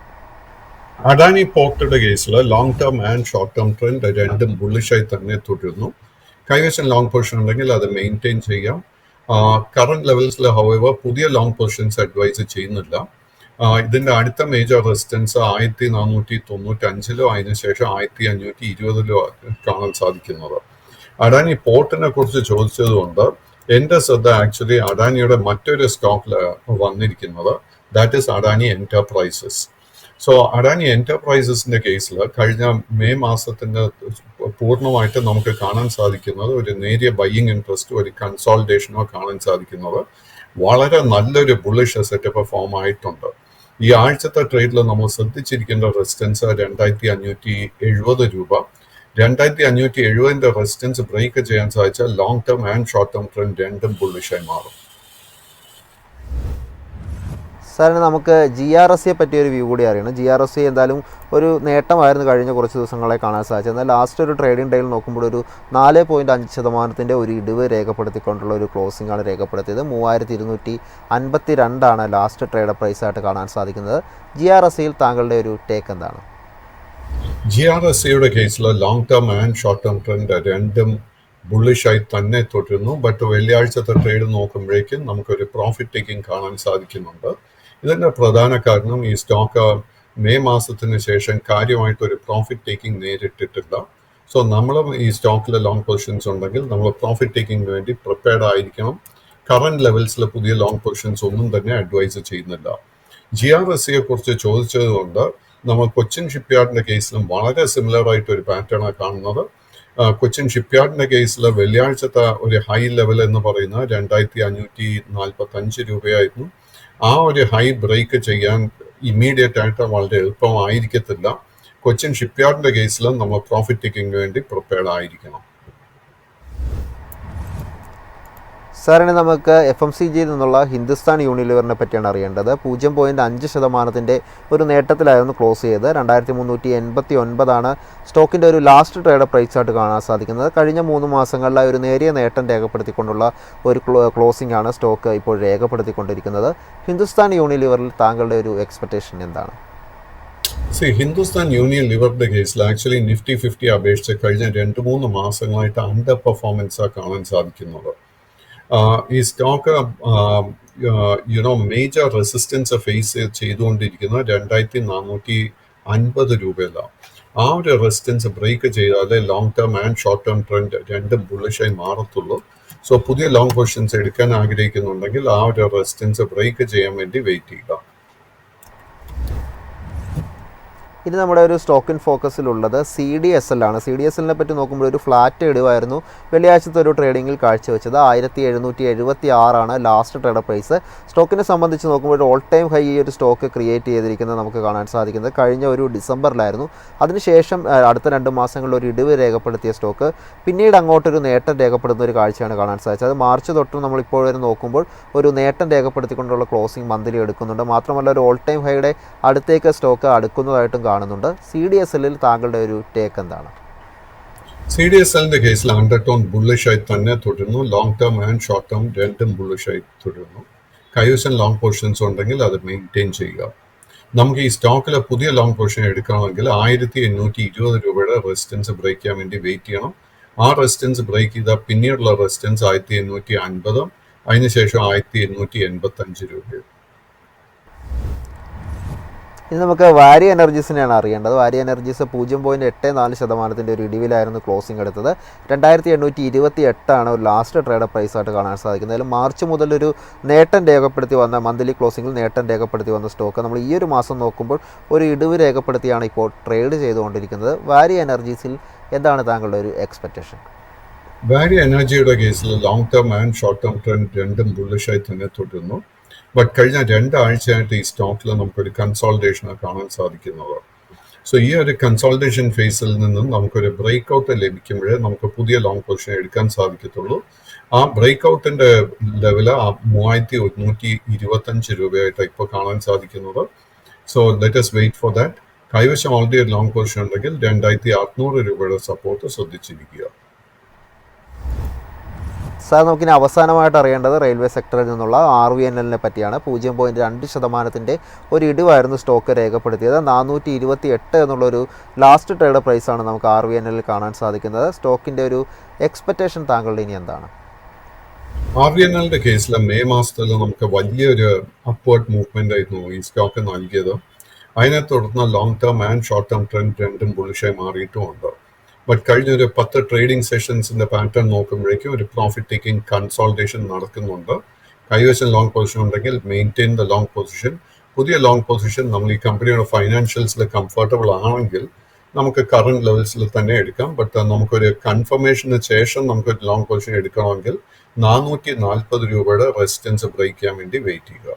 അദാനി പോർട്ടിന്റെ കേസിൽ long term and short term trend രണ്ടും ബുള്ളിഷായി തന്നെ തുടരുന്നു. കൈവശം ലോങ് പൊസിഷൻ ഉണ്ടെങ്കിൽ അത് മെയിൻറ്റെയിൻ ചെയ്യാം. കറന്റ് ലെവൽസിൽ ഹൗവർ പുതിയ ലോങ് പൊസിഷൻസ് അഡ്വൈസ് ചെയ്യുന്നില്ല. ഇതിന്റെ അടുത്ത മേജർ റെസിസ്റ്റൻസ് 1495 അതിനുശേഷം 1520 കാണാൻ സാധിക്കുന്നത്. അദാനി പോർട്ടിനെ കുറിച്ച് ചോദിച്ചതുകൊണ്ട് എന്റെ ശ്രദ്ധ ആക്ച്വലി അദാനിയുടെ മറ്റൊരു സ്റ്റോക്കിൽ വന്നിരിക്കുന്നത്, that is Adani Enterprises. So Adani എന്റർപ്രൈസസിന്റെ കേസിൽ കഴിഞ്ഞ മെയ് മാസത്തിന്റെ പൂർണ്ണമായിട്ട് നമുക്ക് കാണാൻ സാധിക്കുന്നത് ഒരു നേരിയ ബൈയിങ് ഇൻട്രസ്റ്റ്, ഒരു കൺസോൾട്ടേഷനോ കാണാൻ സാധിക്കുന്നത്. വളരെ നല്ലൊരു ബുള്ളിഷ് അസറ്റ് ഇപ്പോൾ ഫോം ആയിട്ടുണ്ട്. ഈ ആഴ്ചത്തെ ട്രേഡിൽ നമ്മൾ ശ്രദ്ധിച്ചിരിക്കേണ്ട റെസിസ്റ്റൻസ് 2570 രൂപ. 2570ന്റെ റെസിസ്റ്റൻസ് ബ്രേക്ക് ചെയ്യാൻ സാധിച്ചാൽ long term and short term trend രണ്ടും ബുള്ളിഷായി മാറും. സാറിന് നമുക്ക് GRSയെ പറ്റിയൊരു വ്യൂ കൂടി അറിയണം. GRSE എന്തായാലും ഒരു നേട്ടമായിരുന്നു കഴിഞ്ഞ കുറച്ച് ദിവസങ്ങളെ കാണാൻ സാധിച്ചത്. എന്നാൽ ലാസ്റ്റ് ഒരു ട്രേഡിംഗ് ഡേയിൽ നോക്കുമ്പോൾ ഒരു 4.5% ഒരു ഇടിവ് രേഖപ്പെടുത്തിക്കൊണ്ടുള്ള ഒരു ക്ലോസിംഗ് ആണ് രേഖപ്പെടുത്തിയത്. 3252 ലാസ്റ്റ് ട്രേഡ് പ്രൈസായിട്ട് കാണാൻ സാധിക്കുന്നത്. GRSEയിൽ താങ്കളുടെ ഒരു ടേക്ക് എന്താണ്? GRSEയുടെ കേസിൽ long term and short term trend രണ്ടും ബുള്ളിഷായി തന്നെ തുടരുന്നു. ബട്ട് വെള്ളിയാഴ്ചത്തെ ട്രേഡ് നോക്കുമ്പോഴേക്കും നമുക്കൊരു പ്രോഫിറ്റ് ടേക്കിംഗ് കാണാൻ സാധിക്കുന്നുണ്ട്. ഇതിന്റെ പ്രധാന കാരണം ഈ സ്റ്റോക്ക് മെയ് മാസത്തിന് ശേഷം കാര്യമായിട്ട് ഒരു പ്രോഫിറ്റ് ടേക്കിംഗ് നേരിട്ടിട്ടില്ല. സോ നമ്മളും ഈ സ്റ്റോക്കിൽ ലോങ് പൊസിഷൻസ് ഉണ്ടെങ്കിൽ നമ്മൾ പ്രോഫിറ്റ് ടേക്കിംഗിന് വേണ്ടി പ്രിപ്പയർഡ് ആയിരിക്കണം. കറന്റ് ലെവൽസിൽ പുതിയ ലോങ് പൊസിഷൻസ് ഒന്നും തന്നെ അഡ്വൈസ് ചെയ്യുന്നില്ല. GRSEയെ കുറിച്ച് ചോദിച്ചതുകൊണ്ട് നമ്മൾ കൊച്ചിൻ ഷിപ്പ്യാർഡിന്റെ കേസിലും വളരെ സിമിലർ ആയിട്ട് ഒരു പാറ്റേണാണ് കാണുന്നത്. കൊച്ചിൻ ഷിപ്പ്യാർഡിന്റെ കേസിൽ വെള്ളിയാഴ്ചത്തെ ഒരു ഹൈ ലെവൽ എന്ന് പറയുന്നത് 2545 രൂപയായിരുന്നു. ആ ഒരു ഹൈ ബ്രേക്ക് ചെയ്യാൻ ഇമ്മീഡിയറ്റ് ആയിട്ട് വളരെ എളുപ്പമായിരിക്കത്തില്ല. കൊച്ചിൻ ഷിപ്പ്യാർഡിന്റെ കേസിൽ നമ്മൾ പ്രോഫിറ്റ് ടേക്കിംഗ് വേണ്ടി പ്രിപ്പയർഡ് ആയിരിക്കണം. സാറിന് നമുക്ക് FMCGയിൽ നിന്നുള്ള ഹിന്ദുസ്ഥാൻ യൂണിലിവറിനെ പറ്റിയാണ് അറിയേണ്ടത്. 0.5% ഒരു നേട്ടത്തിലായിരുന്നു ക്ലോസ് ചെയ്ത്. 2389 സ്റ്റോക്കിൻ്റെ ഒരു ലാസ്റ്റ് ട്രേഡ് പ്രൈസായിട്ട് കാണാൻ സാധിക്കുന്നത്. കഴിഞ്ഞ 3 മാസങ്ങളിലായി ഒരു നേരിയ നേട്ടം രേഖപ്പെടുത്തിക്കൊണ്ടുള്ള ഒരു ക്ലോസിംഗ് ആണ് സ്റ്റോക്ക് ഇപ്പോൾ രേഖപ്പെടുത്തിക്കൊണ്ടിരിക്കുന്നത്. ഹിന്ദുസ്ഥാൻ യൂണിലിവറിൽ താങ്കളുടെ ഒരു എക്സ്പെക്റ്റേഷൻ എന്താണ്? ഹിന്ദുസ്ഥാൻ യൂണിലിവറിന്റെ കേസിൽ ആക്ച്വലി നിഫ്റ്റി 50 അപേക്ഷിച്ച് കഴിഞ്ഞ 2-3 മാസങ്ങളായിട്ട് അണ്ടർ പെർഫോമൻസാണ് കാണാൻ സാധിക്കുന്നത്. ഈ സ്റ്റോക്ക് മേജർ റെസിസ്റ്റൻസ് ഫേസ് ചെയ്തുകൊണ്ടിരിക്കുന്നത് 2450 രൂപയിലാണ്. ആ ഒരു റെസിസ്റ്റൻസ് ബ്രേക്ക് ചെയ്താലേ long term and short term trend രണ്ടും ബുള്ളിഷായി മാറത്തുള്ളൂ. സോ പുതിയ ലോങ് പൊസിഷൻസ് എടുക്കാൻ ആഗ്രഹിക്കുന്നുണ്ടെങ്കിൽ ആ ഒരു റെസിസ്റ്റൻസ് ബ്രേക്ക് ചെയ്യാൻ വേണ്ടി വെയിറ്റ് ചെയ്യുക. ഇനി നമ്മുടെ ഒരു സ്റ്റോക്ക് ഇൻ ഫോക്കസിലുള്ളത് CDSL ആണ്. CDSLനെ പറ്റി നോക്കുമ്പോൾ ഒരു ഫ്ലാറ്റ് ഇടിവായിരുന്നു വെള്ളിയാഴ്ചത്തെ ഒരു ട്രേഡിങ്ങിൽ കാഴ്ചവെച്ചത്. 1776 ലാസ്റ്റ് ട്രേഡ് പ്രൈസ്. സ്റ്റോക്കിനെ സംബന്ധിച്ച് നോക്കുമ്പോൾ ഓൾ ടൈം ഹൈ ഈ ഒരു സ്റ്റോക്ക് ക്രിയേറ്റ് ചെയ്തിരിക്കുന്നത് നമുക്ക് കാണാൻ സാധിക്കുന്നത് കഴിഞ്ഞ ഒരു ഡിസംബറിലായിരുന്നു. അതിനുശേഷം അടുത്ത 2 മാസങ്ങളിൽ ഒരു ഇടിവ് രേഖപ്പെടുത്തിയ സ്റ്റോക്ക് പിന്നീട് അങ്ങോട്ടൊരു നേട്ടം രേഖപ്പെടുത്തുന്ന ഒരു കാഴ്ചയാണ് കാണാൻ സാധിച്ചത്. അത് മാർച്ച് തൊട്ട് നമ്മളിപ്പോൾ വരെ നോക്കുമ്പോൾ ഒരു നേട്ടം രേഖപ്പെടുത്തിക്കൊണ്ടുള്ള ക്ലോസിംഗ് മന്ത്ലി എടുക്കുന്നുണ്ട്. മാത്രമല്ല ഒരു ഓൾ ടൈം ഹൈയുടെ അടുത്തേക്ക് സ്റ്റോക്ക് അടുക്കുന്നതായിട്ടും കാണുന്നുണ്ട്. CDSLൽ താങ്കളുടെ ഒരു ടേക്ക് എന്താണ്? CDSLന്റെ കേസിൽ അണ്ടർടോൺ ബുള്ളിഷായി തന്നെ തുടരുന്നു. Long term and short term രണ്ടും ബുള്ളിഷായി തുടരുന്നു. കൈവശം ലോങ് പൊസിഷൻസ് ഉണ്ടെങ്കിൽ അത് മെയിൻറ്റെയിൻ ചെയ്യുക. നമുക്ക് ഈ സ്റ്റോക്കിലെ പുതിയ ലോങ് പൊസിഷൻ എടുക്കണമെങ്കിൽ 1820 രൂപയുടെ റെസിസ്റ്റൻസ് ബ്രേക്ക് ചെയ്യാൻ വേണ്ടി വെയിറ്റ് ചെയ്യണം. ആ റെസിസ്റ്റൻസ് ബ്രേക്ക് ചെയ്താൽ പിന്നീടുള്ള റെസിസ്റ്റൻസ് 1850, അതിനുശേഷം 1885 രൂപയും. ഇനി നമുക്ക് വാരി എനർജീസിനെയാണ് അറിയേണ്ടത്. വാരി എനർജീസ് 0.84% ഒരു ഇടിവിലായിരുന്നു ക്ലോസിംഗ് എടുത്തത്. 2828 ഒരു ലാസ്റ്റ് ട്രേഡ് പ്രൈസായിട്ട് കാണാൻ സാധിക്കുന്നത്. അതിൽ മാർച്ച് മുതൽ ഒരു നേട്ടം രേഖപ്പെടുത്തി വന്ന മന്ത്ലി ക്ലോസിംഗിൽ നേട്ടം രേഖപ്പെടുത്തി വന്ന സ്റ്റോക്ക് നമ്മൾ ഈ ഒരു മാസം നോക്കുമ്പോൾ ഒരു ഇടിവ് രേഖപ്പെടുത്തിയാണ് ഇപ്പോൾ ട്രേഡ് ചെയ്തുകൊണ്ടിരിക്കുന്നത്. വാരി എനർജീസിൽ എന്താണ് താങ്കളുടെ ഒരു എക്സ്പെക്റ്റേഷൻ? വാരി എനർജിയുടെ കേസിൽ long term and short term trend രണ്ടും ബുള്ളിഷായി തന്നെ തുടരുന്നു. ബട്ട് കഴിഞ്ഞ 2 ആഴ്ചയായിട്ട് ഈ സ്റ്റോക്കിൽ നമുക്കൊരു കൺസോൾട്ടേഷൻ കാണാൻ സാധിക്കുന്നത്. സോ ഈ ഒരു കൺസോൾട്ടേഷൻ ഫേസിൽ നിന്നും നമുക്കൊരു ബ്രേക്ക് ഔട്ട് ലഭിക്കുമ്പോഴേ നമുക്ക് പുതിയ ലോങ് പൊസിഷൻ എടുക്കാൻ സാധിക്കത്തുള്ളൂ. ആ ബ്രേക്ക് ഔട്ടിന്റെ ലെവല് 3125 രൂപയായിട്ട് ഇപ്പോൾ കാണാൻ സാധിക്കുന്നത്. So let us wait for that. കൈവശം ഓൾറെഡി ഒരു ലോങ് പൊസിഷൻ ഉണ്ടെങ്കിൽ 2600 രൂപയുടെ സപ്പോർട്ട് ശ്രദ്ധിച്ചിരിക്കുക. സാർ നമുക്കിനി അവസാനമായിട്ട് അറിയേണ്ടത് റെയിൽവേ സെക്ടറിൽ നിന്നുള്ള RVNLനെ പറ്റിയാണ്. 0.2% ഒരു ഇടിവായിരുന്നു സ്റ്റോക്ക് രേഖപ്പെടുത്തിയത്. 428 എന്നുള്ളൊരു ലാസ്റ്റ് ട്രേഡ് പ്രൈസാണ് നമുക്ക് RVNLൽ കാണാൻ സാധിക്കുന്നത്. സ്റ്റോക്കിൻ്റെ ഒരു എക്സ്പെക്റ്റേഷൻ താങ്കളുടെ ഇനി എന്താണ്? RVNLന്റെ കേസിൽ മെയ് മാസത്തിൽ നമുക്ക് വലിയൊരു അപ്വേർഡ് മൂവ്മെന്റ് ആയിരുന്നു ഈ സ്റ്റോക്ക് നൽകിയത്. അതിനെ തുടർന്ന് long term and short term trend രണ്ടും ബുള്ളിഷായി മാറിയിട്ടുമുണ്ട്. ബട്ട് കഴിഞ്ഞൊരു 10 ട്രേഡിംഗ് സെഷൻസിന്റെ പാറ്റേൺ നോക്കുമ്പോഴേക്കും ഒരു പ്രോഫിറ്റ് ടേക്കിംഗ് കൺസോൾട്ടേഷൻ നടക്കുന്നുണ്ട്. കൈവശം ലോങ് പൊസിഷൻ ഉണ്ടെങ്കിൽ മെയിൻറ്റെയിൻ ദ ലോങ് പൊസിഷൻ. പുതിയ ലോങ് പൊസിഷൻ നമ്മൾ ഈ കമ്പനിയുടെ ഫൈനാൻഷ്യൽസിൽ കംഫർട്ടബിൾ ആണെങ്കിൽ നമുക്ക് കറണ്ട് ലെവൽസിൽ തന്നെ എടുക്കാം. ബട്ട് നമുക്കൊരു കൺഫർമേഷന് ശേഷം നമുക്കൊരു ലോങ് പൊസിഷൻ എടുക്കണമെങ്കിൽ 440 രൂപയുടെ റെസിസ്റ്റൻസ് ബ്രേക്ക് ചെയ്യാൻ വേണ്ടി വെയിറ്റ് ചെയ്യുക.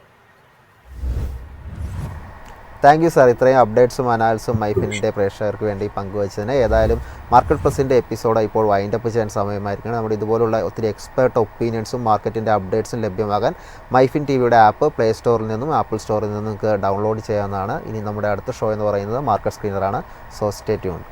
താങ്ക് യു സാർ, ഇത്രയും അപ്ഡേറ്റ്സും അനാലിസും മൈഫിൻ്റെ പ്രേക്ഷകർക്ക് വേണ്ടി പങ്കുവച്ചതിന്. ഏതായാലും മാർക്കറ്റ് പ്ലസിൻ്റെ എപ്പിസോഡ് ഇപ്പോൾ വൈൻഡപ്പ് ചെയ്യാൻ സമയമായിരിക്കണം. നമ്മുടെ ഇതുപോലുള്ള ഒത്തിരി എക്സ്പേർട്ട് ഒപ്പീനിയൻസും മാർക്കറ്റിൻ്റെ അപ്ഡേറ്റ്സും ലഭ്യമാകാൻ മൈഫിൻ ടിവിയുടെ ആപ്പ് പ്ലേ സ്റ്റോറിൽ നിന്നും ആപ്പിൾ സ്റ്റോറിൽ നിന്നും നിങ്ങൾക്ക് ഡൗൺലോഡ് ചെയ്യാവുന്നതാണ്. ഇനി നമ്മുടെ അടുത്ത ഷോ എന്ന് പറയുന്നത് മാർക്കറ്റ് സ്ക്രീനറാണ്. So stay tuned.